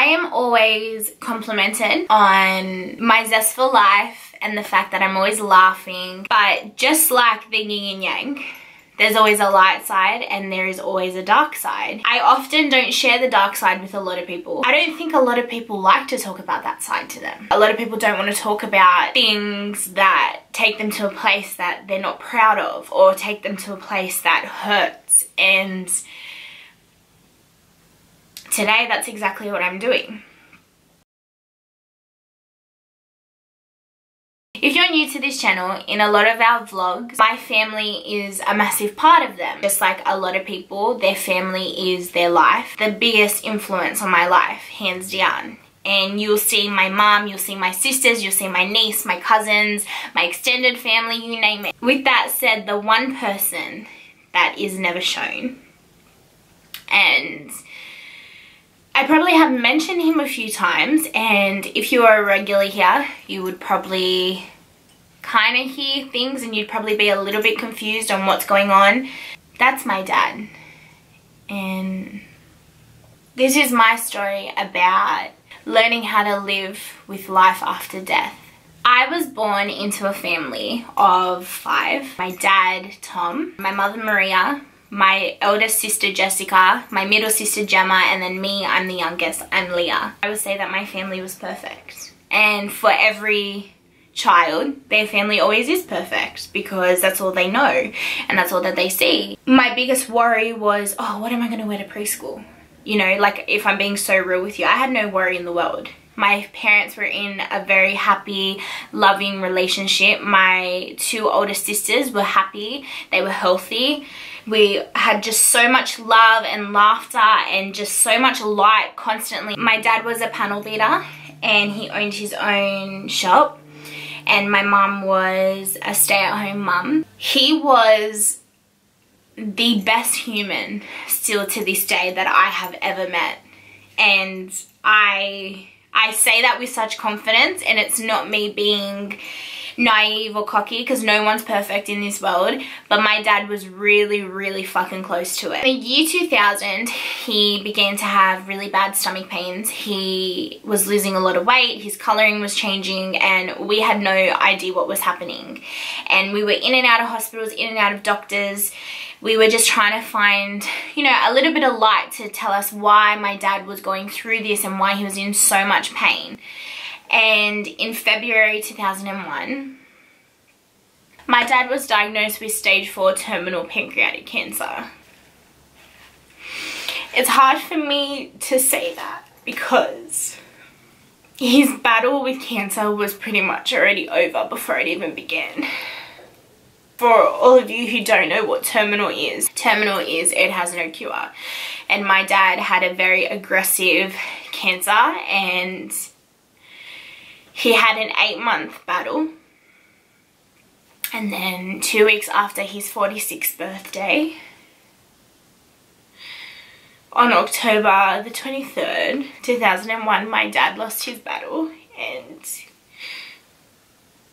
am always complimented on my zest for life and the fact that I'm always laughing, but just like the yin and yang, there's always a light side and there is always a dark side. I often don't share the dark side with a lot of people. I don't think a lot of people like to talk about that side to them. A lot of people don't want to talk about things that take them to a place that they're not proud of, or take them to a place that hurts. And today, that's exactly what I'm doing. If you're new to this channel, in a lot of our vlogs, my family is a massive part of them. Just like a lot of people, their family is their life. The biggest influence on my life, hands down. And you'll see my mom, you'll see my sisters, you'll see my niece, my cousins, my extended family, you name it. With that said, the one person that is never shown, and I probably have mentioned him a few times, and if you are a regular here, you would probably kind of hear things and you'd probably be a little bit confused on what's going on. That's my dad. And this is my story about learning how to live with life after death. I was born into a family of 5. My dad, Tom, my mother, Maria, my eldest sister Jessica, my middle sister Gemma, and then me, I'm the youngest, I'm Leah. I would say that my family was perfect. And for every child, their family always is perfect because that's all they know and that's all that they see. My biggest worry was, oh, what am I going to wear to preschool? You know, like, if I'm being so real with you, I had no worry in the world. My parents were in a very happy, loving relationship. My 2 older sisters were happy. They were healthy. We had just so much love and laughter and just so much light constantly. My dad was a panel beater and he owned his own shop. And my mum was a stay-at-home mum. He was the best human still to this day that I have ever met. And I say that with such confidence, and it's not me being naive or cocky, because no one's perfect in this world, but my dad was really, really fucking close to it. In the year 2000, he began to have really bad stomach pains. He was losing a lot of weight, his colouring was changing, and we had no idea what was happening. And we were in and out of hospitals, in and out of doctors. We were just trying to find, you know, a little bit of light to tell us why my dad was going through this and why he was in so much pain. And in February 2001, my dad was diagnosed with stage 4 terminal pancreatic cancer. It's hard for me to say that because his battle with cancer was pretty much already over before it even began. For all of you who don't know what terminal is it has no cure. And my dad had a very aggressive cancer, and he had an 8-month battle. And then 2 weeks after his 46th birthday, on October the 23rd, 2001, my dad lost his battle and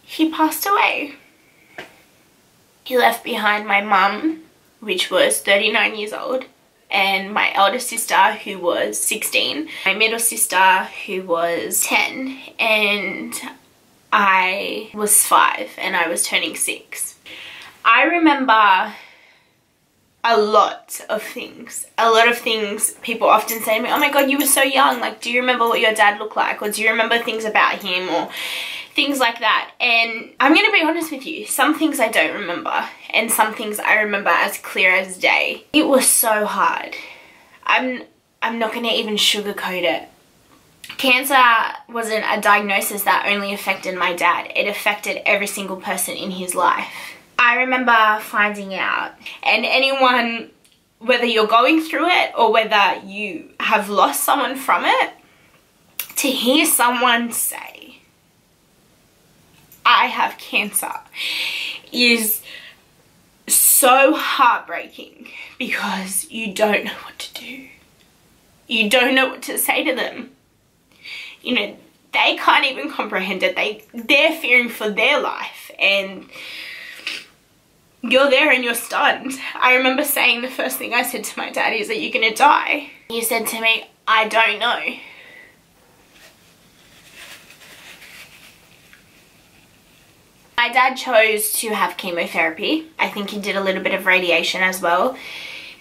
he passed away. He left behind my mum, which was 39 years old, and my elder sister, who was 16, my middle sister, who was 10, and I was 5 and I was turning 6. I remember a lot of things. A lot of things people often say to me, oh my god, you were so young, like, do you remember what your dad looked like, or do you remember things about him, or things like that. And I'm gonna be honest with you, some things I don't remember and some things I remember as clear as day. It was so hard. I'm not gonna even sugarcoat it. Cancer wasn't a diagnosis that only affected my dad. It affected every single person in his life. I remember finding out, and anyone, whether you're going through it or whether you have lost someone from it, to hear someone say, I have cancer, is so heartbreaking because you don't know what to do. You don't know what to say to them. You know, they can't even comprehend it. They're fearing for their life, and you're there and you're stunned. I remember saying, the first thing I said to my dad is, are you gonna die? He said to me, I don't know. My dad chose to have chemotherapy. I think he did a little bit of radiation as well,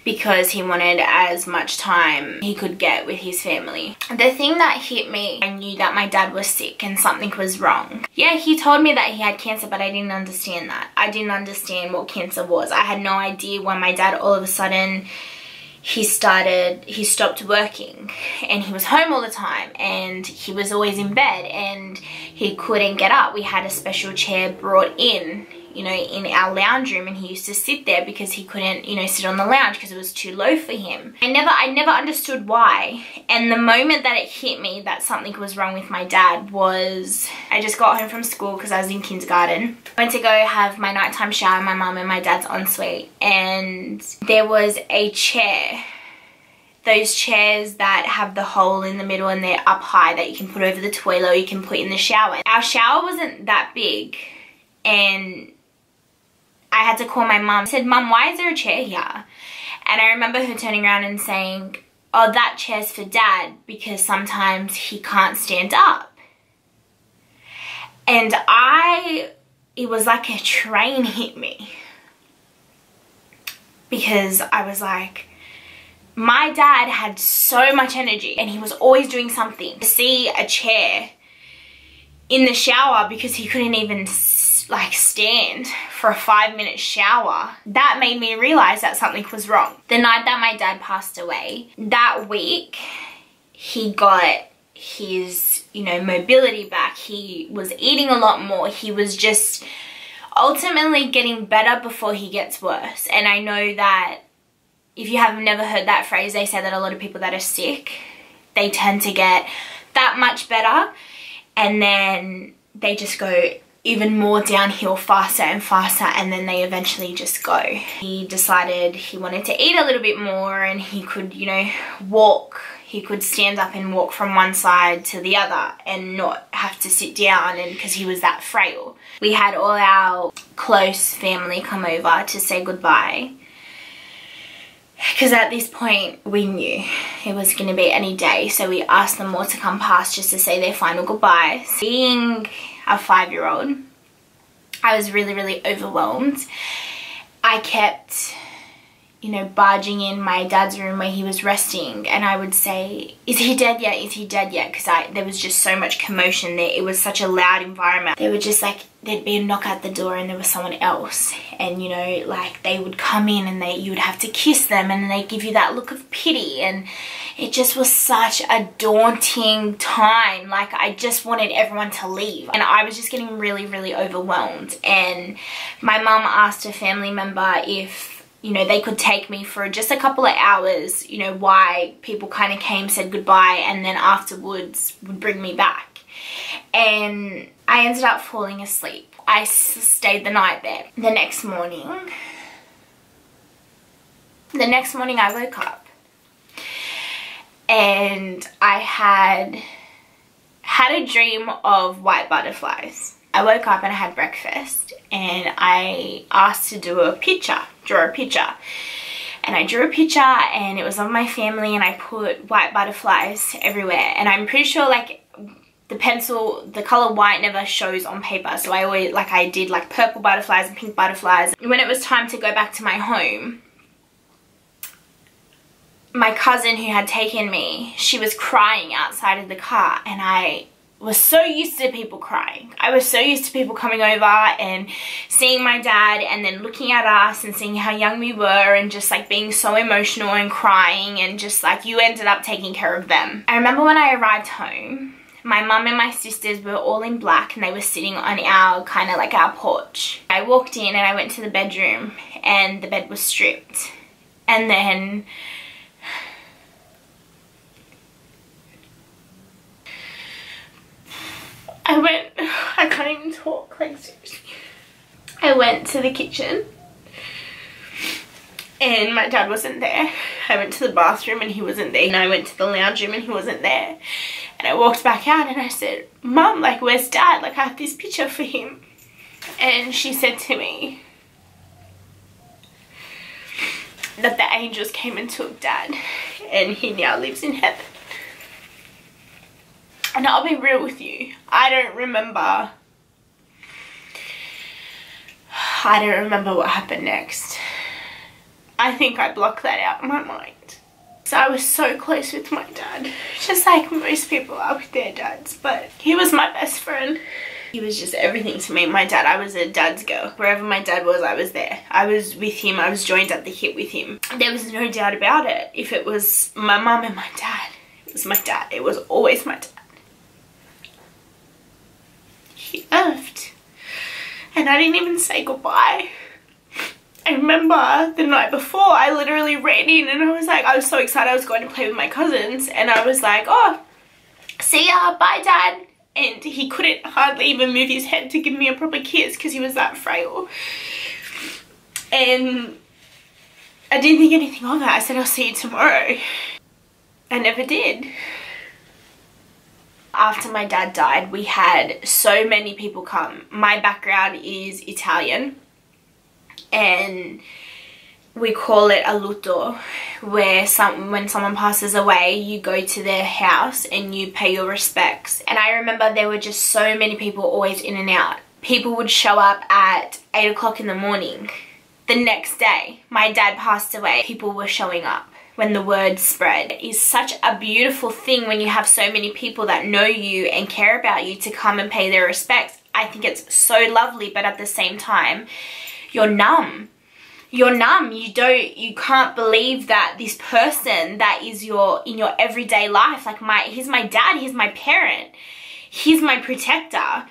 because he wanted as much time he could get with his family. The thing that hit me, I knew that my dad was sick and something was wrong. Yeah, he told me that he had cancer, but I didn't understand that. I didn't understand what cancer was. I had no idea when my dad all of a sudden, he stopped working and he was home all the time and he was always in bed and he couldn't get up. We had a special chair brought in, you know, in our lounge room, and he used to sit there because he couldn't, you know, sit on the lounge because it was too low for him. I never understood why. And the moment that it hit me that something was wrong with my dad was, I just got home from school because I was in kindergarten. I went to go have my nighttime shower in my mum and my dad's ensuite, and there was a chair. Those chairs that have the hole in the middle and they're up high that you can put over the toilet or you can put in the shower. Our shower wasn't that big, and I had to call my mum. I said, "Mum, why is there a chair here?" And I remember her turning around and saying, "Oh, that chair's for Dad because sometimes he can't stand up." And it was like a train hit me, because I was like, my dad had so much energy and he was always doing something. To see a chair in the shower because he couldn't even like stand for a 5-minute shower, that made me realize that something was wrong. The night that my dad passed away, that week he got his, you know, mobility back. He was eating a lot more. He was just ultimately getting better before he gets worse. And I know that if you have never heard that phrase, they say that a lot of people that are sick, they tend to get that much better and then they just go even more downhill faster and faster, and then they eventually just go. He decided he wanted to eat a little bit more and he could, you know, walk. He could stand up and walk from one side to the other and not have to sit down, and because he was that frail. We had all our close family come over to say goodbye, because at this point we knew it was going to be any day, so we asked them all to come past just to say their final goodbyes. Being a 5-year-old, I was really, really overwhelmed. I kept, you know, barging in my dad's room where he was resting, and I would say, "Is he dead yet? Is he dead yet?" Because there was just so much commotion there. It was such a loud environment. They were just like, there'd be a knock at the door and there was someone else, and you know, like they would come in and you would have to kiss them and they'd give you that look of pity, and it just was such a daunting time. Like I just wanted everyone to leave, and I was just getting really, really overwhelmed. And my mum asked a family member if, you know, they could take me for just a couple of hours, you know, why people kind of came, said goodbye, and then afterwards would bring me back. And I ended up falling asleep. I stayed the night there. The next morning I woke up and I had a dream of white butterflies. I woke up and I had breakfast and I asked to draw a picture. And I drew a picture and it was of my family, and I put white butterflies everywhere. And I'm pretty sure like the color white never shows on paper, so I did like purple butterflies and pink butterflies. When it was time to go back to my home, my cousin who had taken me, she was crying outside of the car, and I was so used to people crying. I was so used to people coming over and seeing my dad and then looking at us and seeing how young we were and just like being so emotional and crying, and just like you ended up taking care of them. I remember when I arrived home, my mum and my sisters were all in black and they were sitting on our kind of like our porch. I walked in and I went to the bedroom and the bed was stripped. And then I can't even talk, like seriously. I went to the kitchen and my dad wasn't there. I went to the bathroom and he wasn't there. And I went to the lounge room and he wasn't there. And I walked back out and I said, "Mum, like where's Dad? Like I have this picture for him." And she said to me that the angels came and took Dad and he now lives in heaven. And I'll be real with you, I don't remember I don't remember what happened next. I think I blocked that out of my mind. So I was so close with my dad, just like most people are with their dads, but he was my best friend. He was just everything to me. My dad, I was a dad's girl. Wherever my dad was, I was there. I was with him. I was joined at the hip with him. There was no doubt about it. If it was my mum and my dad, it was my dad. It was always my dad. He left. And I didn't even say goodbye. I remember the night before, I literally ran in and I was like, I was so excited. I was going to play with my cousins and I was like, oh, see ya, bye dad. And he couldn't hardly even move his head to give me a proper kiss because he was that frail. And I didn't think anything of it. I said, I'll see you tomorrow. I never did. After my dad died, we had so many people come. My background is Italian. And we call it a lutto, where when someone passes away, you go to their house and you pay your respects. And I remember there were just so many people always in and out. People would show up at 8 o'clock in the morning. The next day, my dad passed away, people were showing up when the word spread. It is such a beautiful thing when you have so many people that know you and care about you to come and pay their respects. I think it's so lovely, but at the same time, you're numb. You're numb. You can't believe that this person that is in your everyday life, like he's my dad, he's my parent, he's my protector,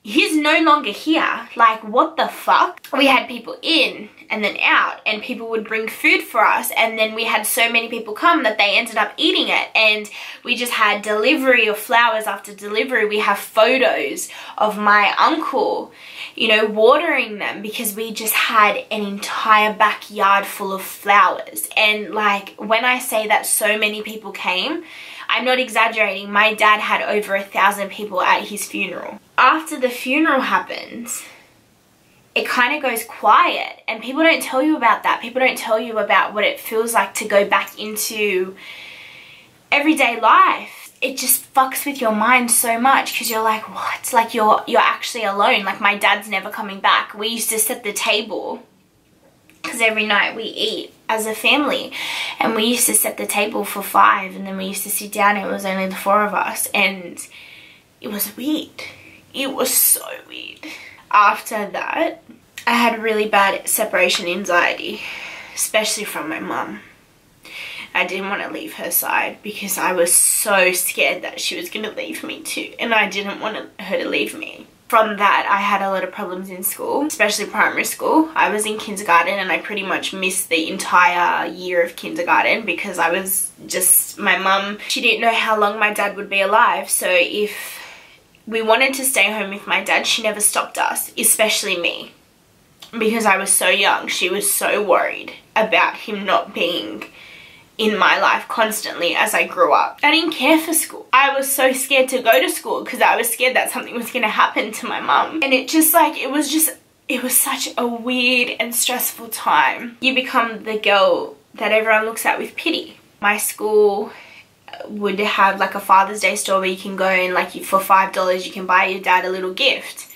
he's no longer here. Like, what the fuck? We had people in and then out, and people would bring food for us, and then we had so many people come that they ended up eating it, and we just had delivery of flowers after delivery. We have photos of my uncle, you know, watering them because we just had an entire backyard full of flowers. And like, when I say that so many people came, I'm not exaggerating. My dad had over 1,000 people at his funeral. After the funeral happens, it kind of goes quiet, and people don't tell you about that. People don't tell you about what it feels like to go back into everyday life. It just fucks with your mind so much because you're like, what? Like, you're actually alone. Like, my dad's never coming back. We used to set the table because every night we eat as a family, and we used to set the table for 5, and then we used to sit down and it was only the 4 of us, and it was weird. It was so weird. After that, I had really bad separation anxiety, especially from my mum. I didn't want to leave her side because I was so scared that she was going to leave me too, and I didn't want her to leave me. From that, I had a lot of problems in school, especially primary school. I was in kindergarten and I pretty much missed the entire year of kindergarten because I was just, my mum, she didn't know how long my dad would be alive. So if we wanted to stay home with my dad, she never stopped us, especially me. Because I was so young, she was so worried about him not being in my life constantly as I grew up. I didn't care for school. I was so scared to go to school because I was scared that something was going to happen to my mum. And it just like, it was such a weird and stressful time. You become the girl that everyone looks at with pity. My school would have like a Father's Day store where you can go and like for $5 you can buy your dad a little gift.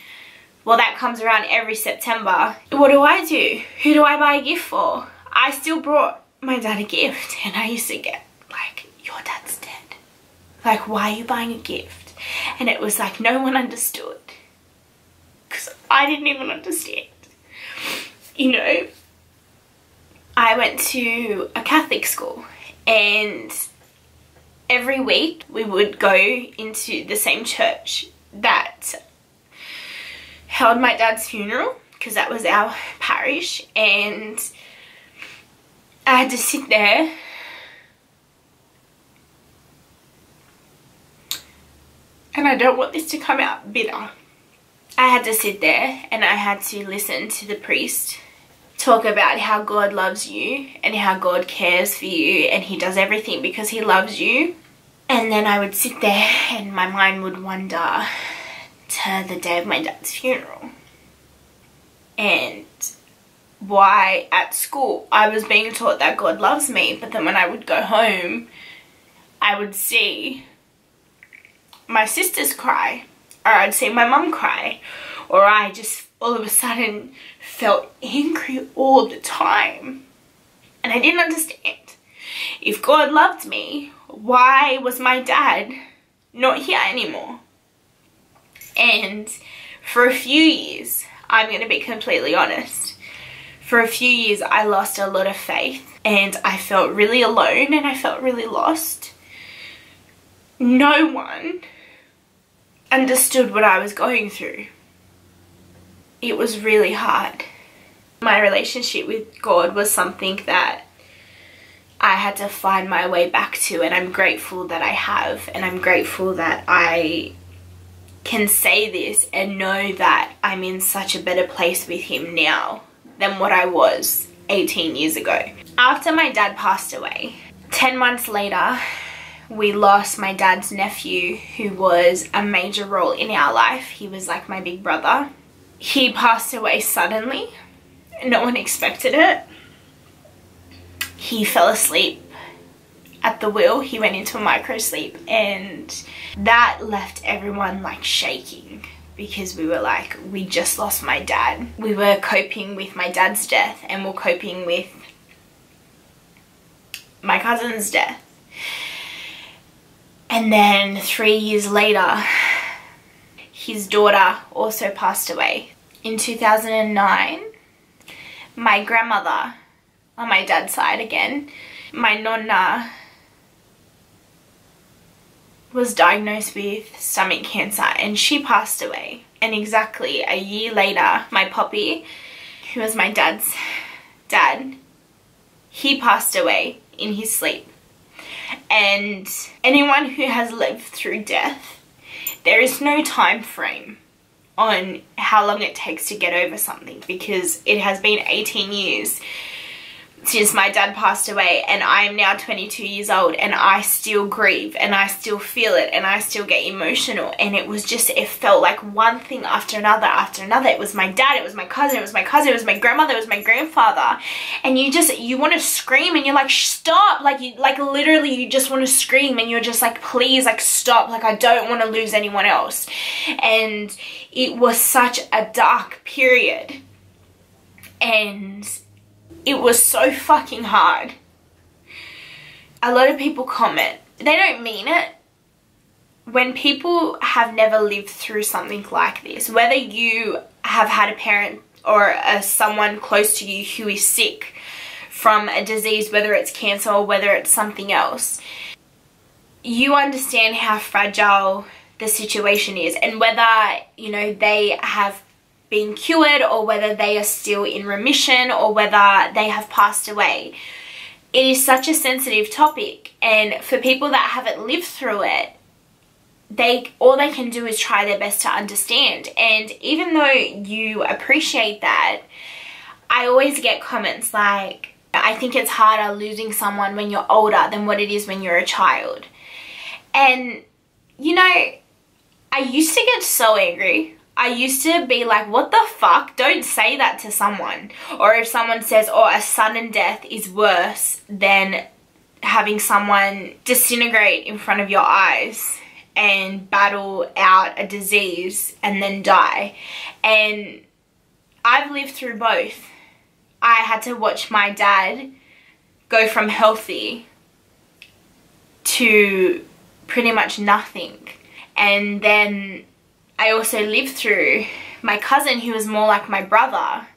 Well, that comes around every September. What do? Who do I buy a gift for? I still brought my dad a gift, and I used to get like, your dad's dead. Like, why are you buying a gift? And it was like, no one understood. Because I didn't even understand. You know, I went to a Catholic school, and every week we would go into the same church that held my dad's funeral, because that was our parish, and I had to sit there and I don't want this to come out bitter. I had to sit there and I had to listen to the priest talk about how God loves you and how God cares for you and he does everything because he loves you. And then I would sit there and my mind would wander to the day of my dad's funeral. And why at school I was being taught that God loves me, but then when I would go home I would see my sisters cry, or I'd see my mum cry, or I just all of a sudden felt angry all the time. And I didn't understand. If God loved me, why was my dad not here anymore? And for a few years, I'm going to be completely honest, for a few years I lost a lot of faith and I felt really alone and I felt really lost. No one understood what I was going through. It was really hard. My relationship with God was something that I had to find my way back to, and I'm grateful that I have, and I'm grateful that I can say this and know that I'm in such a better place with him now than what I was 18 years ago. After my dad passed away, 10 months later, we lost my dad's nephew, who was a major role in our life. He was like my big brother. He passed away suddenly. No one expected it. He fell asleep at the wheel. He went into a micro sleep, and that left everyone like shaking, because we were like, we just lost my dad. We were coping with my dad's death and we're coping with my cousin's death. And then 3 years later, his daughter also passed away. In 2009, my grandmother, on my dad's side again, my nonna, was diagnosed with stomach cancer and she passed away. And exactly a year later, my poppy, who was my dad's dad, he passed away in his sleep. And anyone who has lived through death, there is no time frame on how long it takes to get over something, because it has been 18 years since my dad passed away, and I am now 22 years old and I still grieve and I still feel it and I still get emotional. And it was just, it felt like one thing after another after another. It was my dad, it was my cousin, it was my cousin, it was my grandmother, it was my grandfather. And you want to scream and you're like, stop, like literally you just want to scream and you're just like, please, like stop, like I don't want to lose anyone else. And it was such a dark period, and it was so fucking hard. A lot of people comment, they don't mean it. When people have never lived through something like this, whether you have had a parent or someone close to you who is sick from a disease, whether it's cancer or whether it's something else, you understand how fragile the situation is, and whether, you know, they have been cured or whether they are still in remission or whether they have passed away. It is such a sensitive topic, and for people that haven't lived through it, all they can do is try their best to understand. And even though you appreciate that, I always get comments like, I think it's harder losing someone when you're older than what it is when you're a child. And you know, I used to get so angry. I used to be like, what the fuck? Don't say that to someone. Or if someone says, oh, a sudden death is worse than having someone disintegrate in front of your eyes and battle out a disease and then die. And I've lived through both. I had to watch my dad go from healthy to pretty much nothing. And then I also lived through my cousin, who was more like my brother.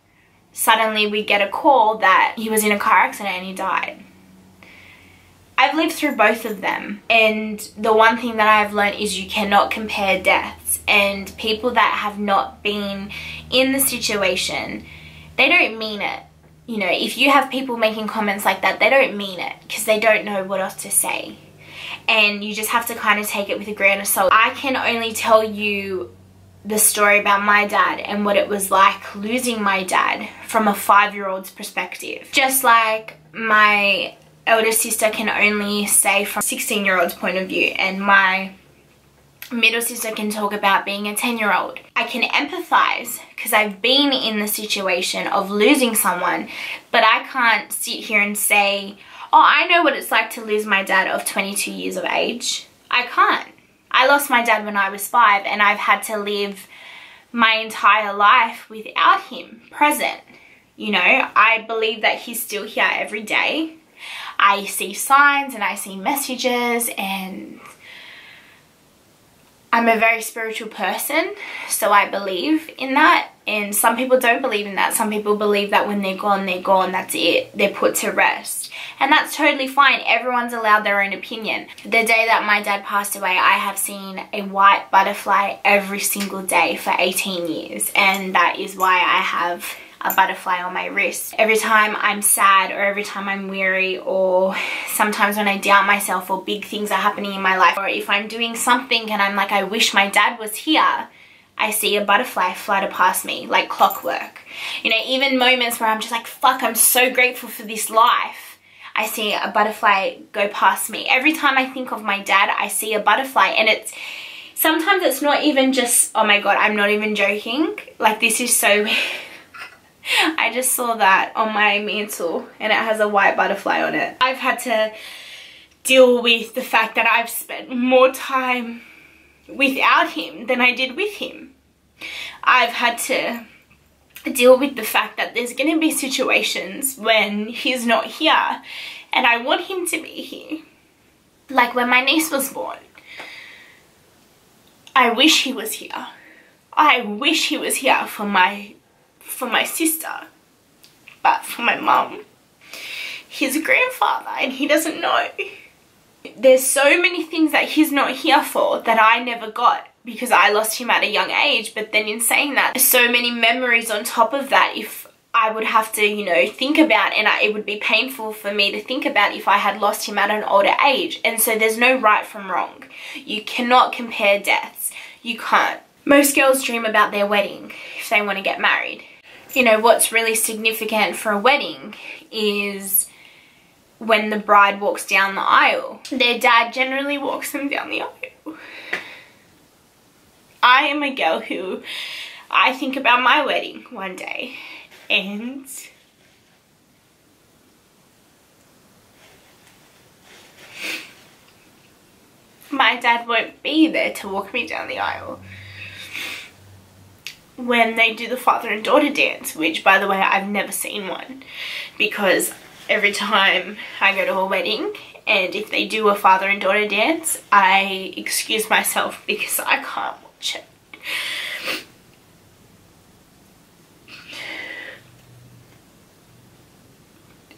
Suddenly we get a call that he was in a car accident and he died. I've lived through both of them, and the one thing that I've learned is you cannot compare deaths. And people that have not been in the situation, they don't mean it. You know, if you have people making comments like that, they don't mean it, because they don't know what else to say. And you just have to kind of take it with a grain of salt. I can only tell you the story about my dad and what it was like losing my dad from a 5-year-old's perspective. Just like my elder sister can only say from a 16-year-old's point of view, and my middle sister can talk about being a 10-year-old. I can empathize because I've been in the situation of losing someone, but I can't sit here and say, oh, I know what it's like to lose my dad of 22 years of age. I can't. I lost my dad when I was 5, and I've had to live my entire life without him present. You know, I believe that he's still here every day. I see signs and I see messages, and I'm a very spiritual person, so I believe in that. And some people don't believe in that. Some people believe that when they're gone, that's it. They're put to rest. And that's totally fine. Everyone's allowed their own opinion. The day that my dad passed away, I have seen a white butterfly every single day for 18 years. And that is why I have a butterfly on my wrist. Every time I'm sad, or every time I'm weary, or sometimes when I doubt myself, or big things are happening in my life, or if I'm doing something and I'm like, I wish my dad was here, I see a butterfly flutter past me like clockwork. You know, even moments where I'm just like, fuck, I'm so grateful for this life, I see a butterfly go past me. Every time I think of my dad, I see a butterfly. And sometimes it's not even just, oh my god, I'm not even joking. Like, this is so weird. I just saw that on my mantle and it has a white butterfly on it. I've had to deal with the fact that I've spent more time without him than I did with him. I've had to deal with the fact that there's going to be situations when he's not here and I want him to be here. Like when my niece was born, I wish he was here. I wish he was here for my sister, but for my mum, he's a grandfather and he doesn't know. There's so many things that he's not here for that I never got because I lost him at a young age. But then in saying that, there's so many memories on top of that if I would have to, you know, think about, and it would be painful for me to think about if I had lost him at an older age. And so there's no right from wrong. You cannot compare deaths. You can't. Most girls dream about their wedding if they want to get married. You know, what's really significant for a wedding is when the bride walks down the aisle. Their dad generally walks them down the aisle. I am a girl who, I think about my wedding one day and my dad won't be there to walk me down the aisle when they do the father and daughter dance, which, by the way, I've never seen one, because every time I go to a wedding and if they do a father and daughter dance, I excuse myself because I can't watch it.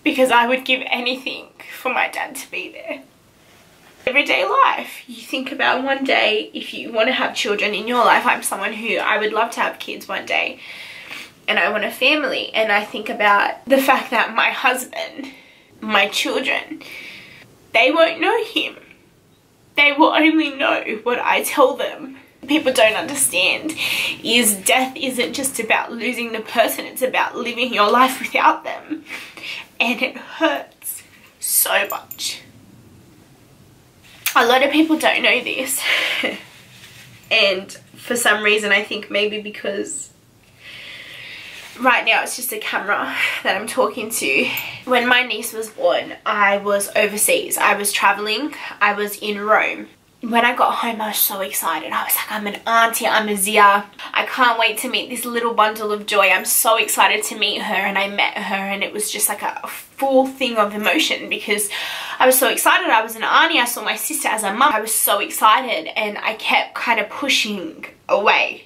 Because I would give anything for my dad to be there. Everyday life, you think about one day if you want to have children in your life. I'm someone who, I would love to have kids one day and I want a family, and I think about the fact that my husband, my children, they won't know him. They will only know what I tell them. People don't understand is death isn't just about losing the person, it's about living your life without them, and it hurts so much. A lot of people don't know this and for some reason, I think maybe because right now it's just a camera that I'm talking to. When my niece was born, I was overseas. I was traveling. I was in Rome. When I got home, I was so excited. I was like, I'm an auntie, I'm a Zia. I can't wait to meet this little bundle of joy. I'm so excited to meet her. And I met her and it was just like a full thing of emotion because I was so excited. I was an auntie. I saw my sister as a mum. I was so excited and I kept kind of pushing away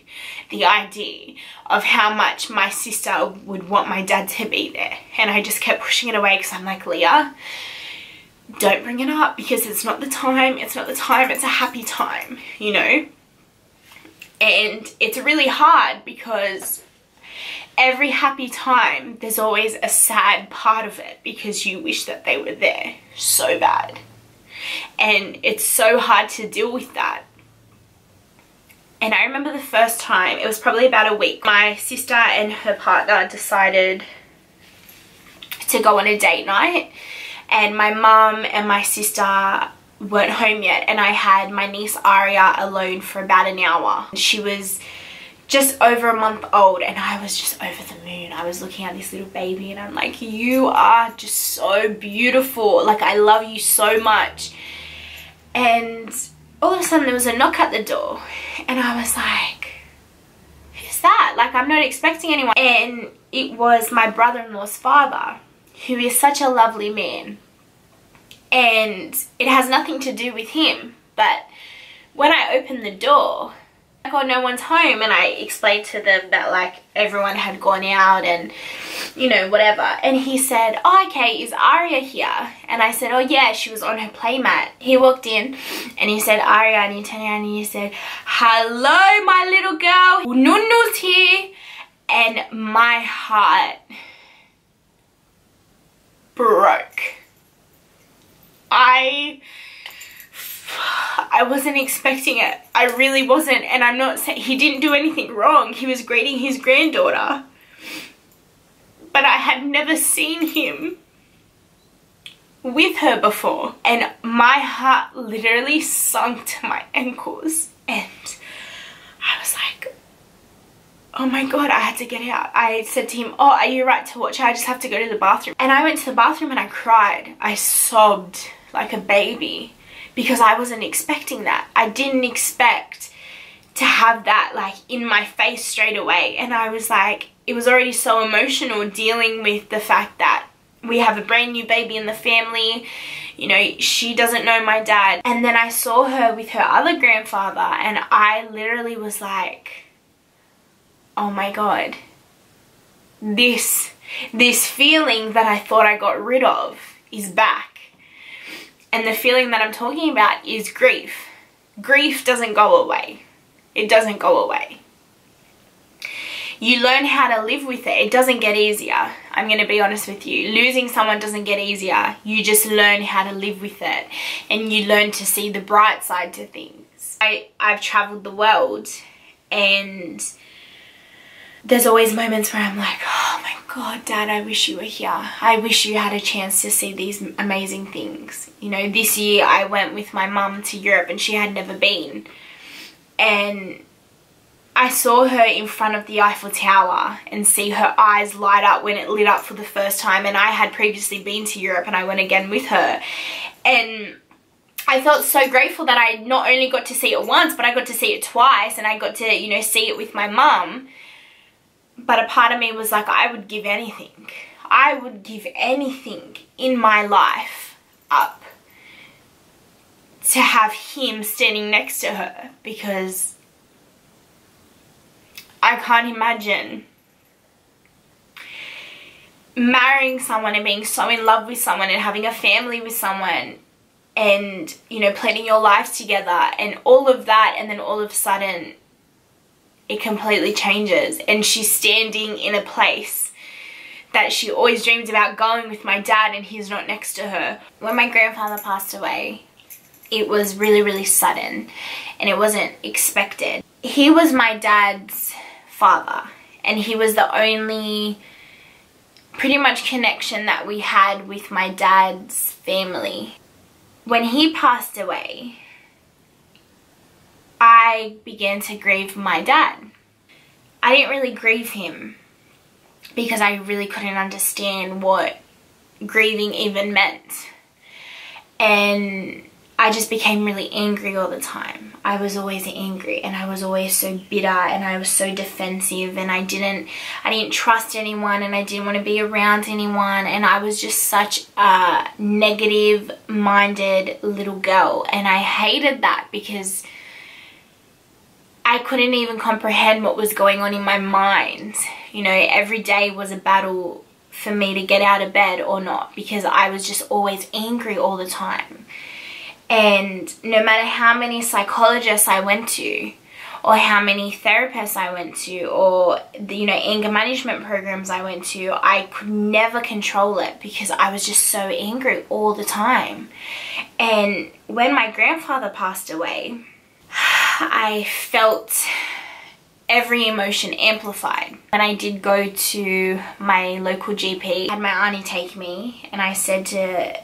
the idea of how much my sister would want my dad to be there. And I just kept pushing it away because I'm like, Leah, don't bring it up because it's not the time. It's not the time. It's a happy time, you know? And it's really hard because every happy time there's always a sad part of it because you wish that they were there so bad. And it's so hard to deal with that. And I remember the first time, it was probably about a week, my sister and her partner decided to go on a date night. And my mum and my sister weren't home yet, and I had my niece Aria alone for about an hour. She was just over a month old and I was just over the moon. I was looking at this little baby and I'm like, you are just so beautiful. Like, I love you so much. And all of a sudden there was a knock at the door and I was like, who's that? Like, I'm not expecting anyone. And it was my brother-in-law's father, who is such a lovely man. And it has nothing to do with him. But when I opened the door, I got no one's home, and I explained to them that like everyone had gone out and, you know, whatever. And he said, oh, okay, is Aria here? And I said, oh yeah, she was on her playmat. He walked in and he said, Aria, and he turned around and he said, hello, my little girl, Nunu's here. And my heart broke. I wasn't expecting it. I really wasn't. And I'm not saying he didn't do anything wrong. He was greeting his granddaughter. But I had never seen him with her before. And my heart literally sunk to my ankles. And I was like, oh my God, I had to get out. I said to him, oh, are you right to watch? I just have to go to the bathroom. And I went to the bathroom and I cried. I sobbed like a baby. Because I wasn't expecting that. I didn't expect to have that like in my face straight away. And I was like, it was already so emotional dealing with the fact that we have a brand new baby in the family. You know, she doesn't know my dad. And then I saw her with her other grandfather, and I literally was like, oh my God. This feeling that I thought I got rid of is back. And the feeling that I'm talking about is grief. Grief doesn't go away. It doesn't go away. You learn how to live with it. It doesn't get easier. I'm going to be honest with you. Losing someone doesn't get easier. You just learn how to live with it. And you learn to see the bright side to things. I've traveled the world, and there's always moments where I'm like, oh my God, Dad, I wish you were here. I wish you had a chance to see these amazing things. You know, this year I went with my mum to Europe and she had never been. And I saw her in front of the Eiffel Tower and see her eyes light up when it lit up for the first time. And I had previously been to Europe and I went again with her. And I felt so grateful that I not only got to see it once, but I got to see it twice. And I got to, you know, see it with my mum. But a part of me was like, I would give anything. I would give anything in my life up to have him standing next to her, because I can't imagine marrying someone and being so in love with someone and having a family with someone and, you know, planning your life together and all of that, and then all of a sudden it completely changes and she's standing in a place that she always dreams about going with my dad, and he's not next to her. When my grandfather passed away, it was really, really sudden and it wasn't expected. He was my dad's father, and he was the only pretty much connection that we had with my dad's family. When he passed away, I began to grieve my dad. I didn't really grieve him because I really couldn't understand what grieving even meant. And I just became really angry all the time. I was always angry, and I was always so bitter, and I was so defensive, and I didn't trust anyone, and I didn't want to be around anyone, and I was just such a negative-minded little girl. And I hated that because I couldn't even comprehend what was going on in my mind. You know, every day was a battle for me to get out of bed or not, because I was just always angry all the time. And no matter how many psychologists I went to, or how many therapists I went to, or the, you know, anger management programs I went to, I could never control it because I was just so angry all the time. And when my grandfather passed away, I felt every emotion amplified. When I did go to my local GP, I had my auntie take me, and I said to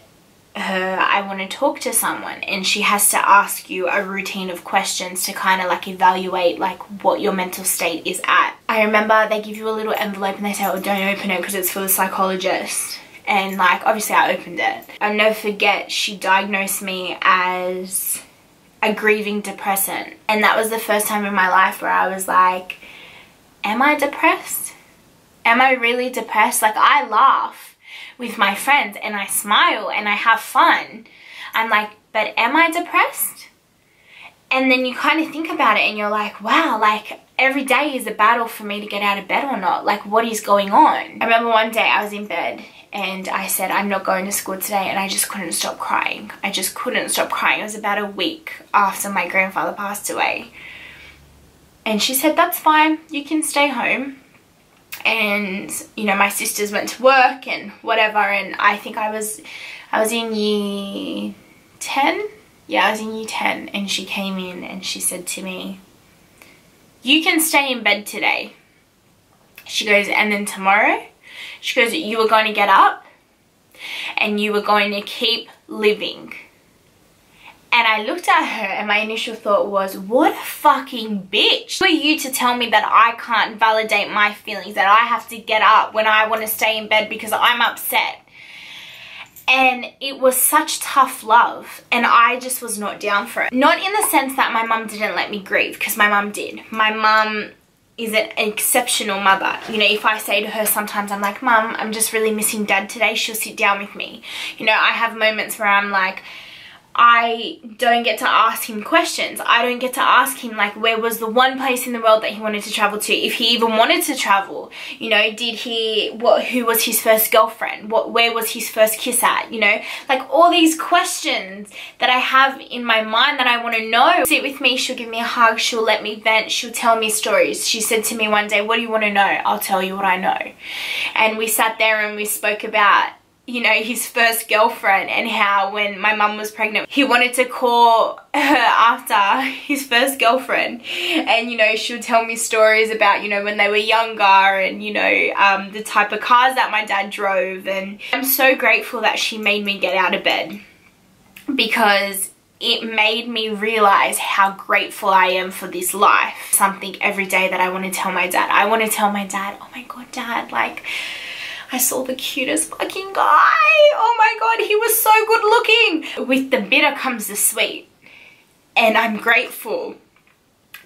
her, I want to talk to someone, and she has to ask you a routine of questions to kind of like evaluate like what your mental state is at. I remember they give you a little envelope and they say, oh, don't open it because it's for the psychologist. And like, obviously I opened it. I'll never forget, she diagnosed me as a grieving depressant. And that was the first time in my life where I was like, am I depressed? Am I really depressed? Like, I laugh with my friends and I smile and I have fun. I'm like, but am I depressed? And then you kind of think about it and you're like, wow, like every day is a battle for me to get out of bed or not. Like, what is going on? I remember one day I was in bed and I said, I'm not going to school today, and I just couldn't stop crying. I just couldn't stop crying. It was about a week after my grandfather passed away. And she said, that's fine, you can stay home. And, you know, my sisters went to work and whatever, and I think I was in year 10. Yeah, I was in year 10, and she came in and she said to me, you can stay in bed today. She goes, and then tomorrow, she goes, you are going to get up and you are going to keep living. And I looked at her and my initial thought was, what a fucking bitch. Who are you to tell me that I can't validate my feelings, that I have to get up when I want to stay in bed because I'm upset? And it was such tough love, and I just was not down for it. Not in the sense that my mum didn't let me grieve, because my mum did. My mum is an exceptional mother. You know, if I say to her sometimes, I'm like, Mum, I'm just really missing Dad today, she'll sit down with me. You know, I have moments where I'm like, I don't get to ask him questions. I don't get to ask him, like, where was the one place in the world that he wanted to travel to, if he even wanted to travel. You know, who was his first girlfriend? Where was his first kiss at? You know, like all these questions that I have in my mind that I want to know. Sit with me, she'll give me a hug, she'll let me vent, she'll tell me stories. She said to me one day, what do you want to know? I'll tell you what I know. And we sat there and we spoke about, you know, his first girlfriend, and how when my mum was pregnant, he wanted to call her after his first girlfriend. And, you know, she'll tell me stories about, you know, when they were younger, and, you know, the type of cars that my dad drove. And I'm so grateful that she made me get out of bed, because it made me realize how grateful I am for this life. Something every day that I want to tell my dad. I want to tell my dad, oh my God, Dad, like, I saw the cutest fucking guy. Oh my God, he was so good looking. With the bitter comes the sweet. And I'm grateful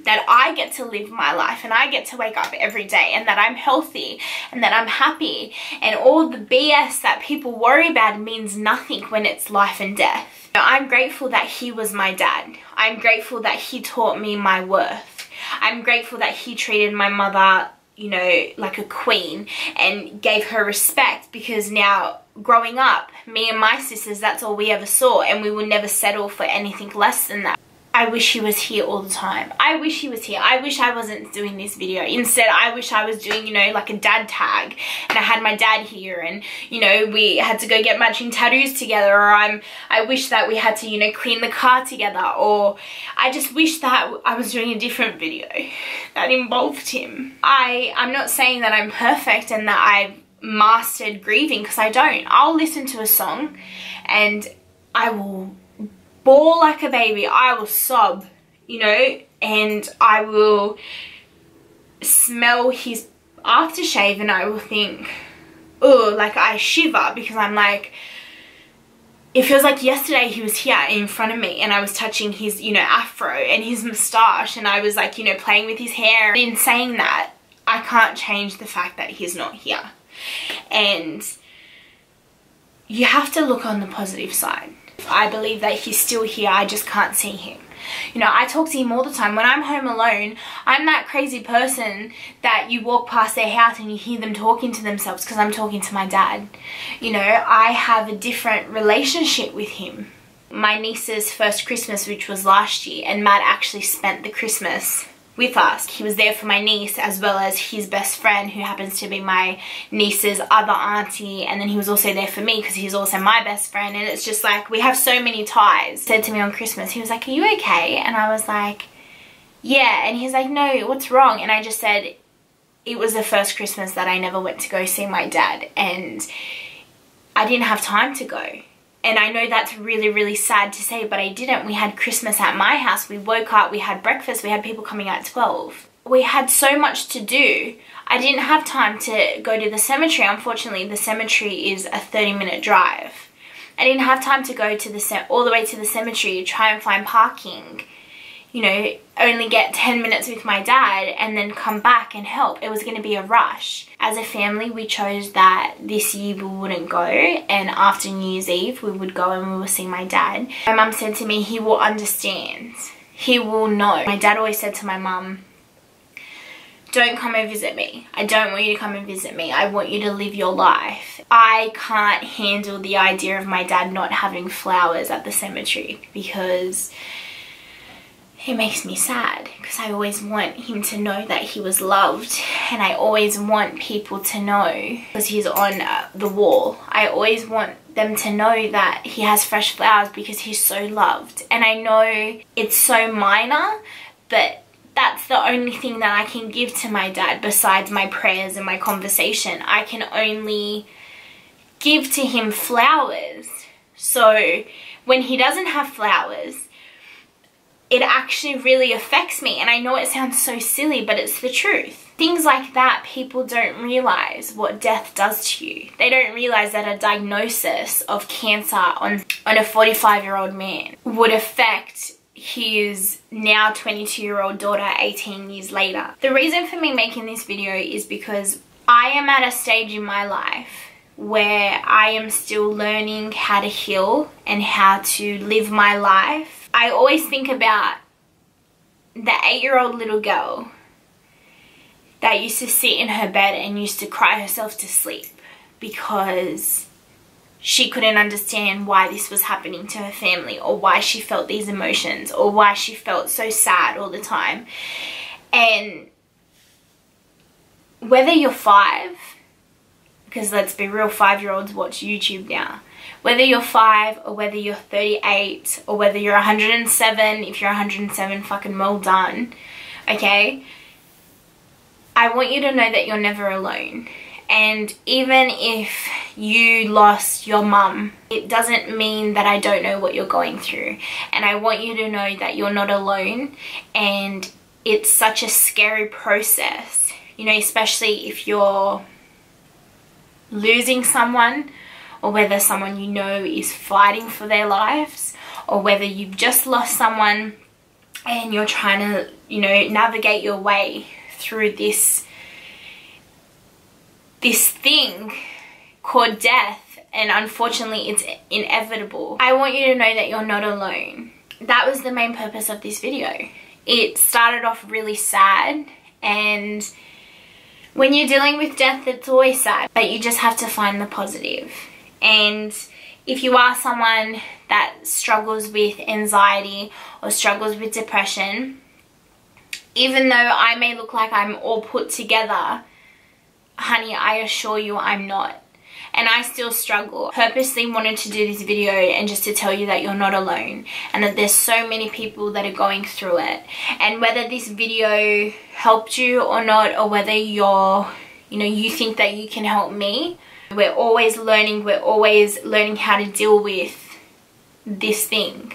that I get to live my life, and I get to wake up every day, and that I'm healthy, and that I'm happy. And all the BS that people worry about means nothing when it's life and death. I'm grateful that he was my dad. I'm grateful that he taught me my worth. I'm grateful that he treated my mother, you know, like a queen, and gave her respect, because now growing up, me and my sisters, that's all we ever saw, and we would never settle for anything less than that. I wish he was here all the time. I wish he was here. I wish I wasn't doing this video. Instead, I wish I was doing, you know, like a dad tag, and I had my dad here, and, you know, we had to go get matching tattoos together, or I wish that we had to, you know, clean the car together, or I just wish that I was doing a different video that involved him. I'm not saying that I'm perfect and that I've mastered grieving, because I don't. I'll listen to a song and I will bawl like a baby. I will sob, you know, and I will smell his aftershave and I will think, oh, like I shiver, because I'm like, it feels like yesterday he was here in front of me and I was touching his, you know, afro and his moustache, and I was like, you know, playing with his hair. In saying that, I can't change the fact that he's not here. And you have to look on the positive side. I believe that he's still here, I just can't see him. You know, I talk to him all the time. When I'm home alone, I'm that crazy person that you walk past their house and you hear them talking to themselves, because I'm talking to my dad. You know, I have a different relationship with him. My niece's first Christmas, which was last year, and Matt actually spent the Christmas with us. He was there for my niece, as well as his best friend, who happens to be my niece's other auntie, and then he was also there for me because he's also my best friend. And it's just like, we have so many ties. He said to me on Christmas, he was like, are you okay? And I was like, yeah. And he's like, no, what's wrong? And I just said, it was the first Christmas that I never went to go see my dad, and I didn't have time to go. And I know that's really, really sad to say, but I didn't. We had Christmas at my house. We woke up, we had breakfast, we had people coming at 12. We had so much to do. I didn't have time to go to the cemetery. Unfortunately, the cemetery is a 30-minute drive. I didn't have time to go to all the way to the cemetery to try and find parking. you know, only get 10 minutes with my dad and then come back and help. It was going to be a rush. As a family, we chose that this year we wouldn't go, and after New Year's Eve we would go and we would see my dad. My mum said to me, he will understand. He will know. My dad always said to my mum, don't come and visit me. I don't want you to come and visit me. I want you to live your life. I can't handle the idea of my dad not having flowers at the cemetery because it makes me sad, because I always want him to know that he was loved, and I always want people to know, because he's on the wall, I always want them to know that he has fresh flowers because he's so loved. And I know it's so minor, but that's the only thing that I can give to my dad besides my prayers and my conversation. I can only give to him flowers. So when he doesn't have flowers, it actually really affects me. And I know it sounds so silly, but it's the truth. Things like that, people don't realize what death does to you. They don't realize that a diagnosis of cancer on a 45-year-old man would affect his now 22-year-old daughter 18 years later. The reason for me making this video is because I am at a stage in my life where I am still learning how to heal and how to live my life. I always think about the 8-year-old little girl that used to sit in her bed and used to cry herself to sleep because she couldn't understand why this was happening to her family, or why she felt these emotions, or why she felt so sad all the time. And whether you're 5, because let's be real, 5-year-olds watch YouTube now. Whether you're 5 or whether you're 38 or whether you're 107, if you're 107, fucking well done, okay? I want you to know that you're never alone. And even if you lost your mum, it doesn't mean that I don't know what you're going through. And I want you to know that you're not alone, and it's such a scary process, you know, especially if you're losing someone, or whether someone you know is fighting for their lives, or whether you've just lost someone and you're trying to, you know, navigate your way through this thing called death, and unfortunately it's inevitable. I want you to know that you're not alone. That was the main purpose of this video. It started off really sad, and when you're dealing with death, it's always sad, but you just have to find the positive. And if you are someone that struggles with anxiety or struggles with depression, even though I may look like I'm all put together, honey, I assure you I'm not. And I still struggle. Purposely wanted to do this video and just to tell you that you're not alone, and that there's so many people that are going through it. And whether this video helped you or not, or whether you're, you know, you think that you can help me, we're always learning how to deal with this thing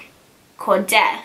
called death.